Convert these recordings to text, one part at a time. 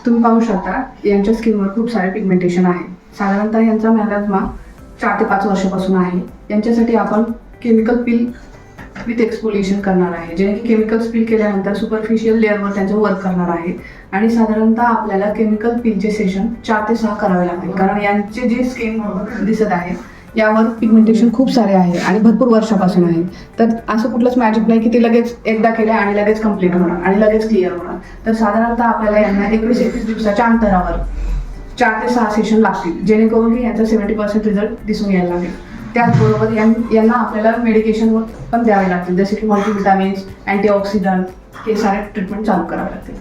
तुम्ही पाहू शकता यांच्या स्किनवर खूप सारे पिगमेंटेशन आहे. साधारणतः यांचा मेलॅस्मा 4 ते 5 वर्षापासून आहे. यांच्यासाठी आपण केमिकल पील विथ एक्सफोलिएशन करणार आहे, जे की केमिकल पील केल्यानंतर सुपरफिशियल लेअरवर त्यांचं वर्क करणार आहे. आणि साधारणतः आपल्याला केमिकल पीलचे सेशन 4 ते 6 करावे लागतील, कारण यांचे जे स्किन दिसत आहे यावर पिगमेंटेशन खूप सारे आहे आणि भरपूर वर्षापासून आहे. तर असं कुठलंच मॅजिक नाही की ते लगेच एकदा केलं आणि लगेच कम्प्लीट होणार आणि लगेच क्लिअर होणार. तर साधारणतः आपल्याला यांना 21 दिवसाच्या अंतरावर 4 ते 6 सेशन लागतील, जेणेकरून की यांचा 70% रिझल्ट दिसून यायला लागेल. त्याचबरोबर यांना आपल्याला मेडिकेशन पण द्यावे लागतील, जसे की मल्टीविटामिन्स, अँटीऑक्सिडंट, हे सारे ट्रीटमेंट चालू करावे लागतील.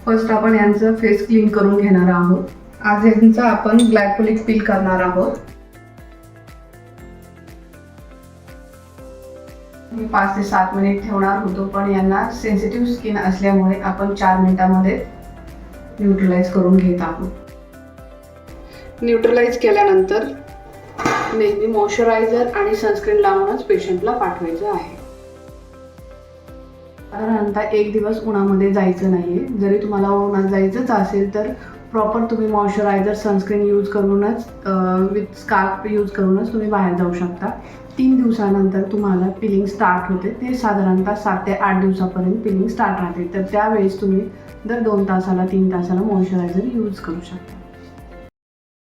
फर्स्ट आपण यांचं फेस क्लीन करून घेणार आहोत. आज यांचं आपण ग्लायकोलिक पील करणार आहोत. मी 5 ते 7 मिनिट ठेवणार होतो, पण यांना सेन्सिटिव्ह स्किन असल्यामुळे आपण 4 मिनिटांमध्ये न्यूट्रलाइज करून घेत आहोत. न्यूट्रलाइज केल्यानंतर नेहमी मॉइश्चरायझर आणि सनस्क्रीन लावूनच पेशंटला पाठवायचं आहे. साधारणतः 1 दिवस उन्हामध्ये जायचं नाहीये. जरी तुम्हाला उन्हात जायचंच असेल तर प्रॉपर तुम्ही मॉइश्चरायझर, सनस्क्रीन यूज करूनच विथ स्कार्फ यूज करूनच तुम्ही बाहेर जाऊ शकता. 3 दिवसानंतर तुम्हाला पिलिंग स्टार्ट होते. ते साधारणतः 7 ते 8 दिवसापर्यंत पिलिंग स्टार्ट राहते. तर त्यावेळेस तुम्ही दर 2 तासाला 3 तासाला मॉइश्चरायझर यूज करू शकता.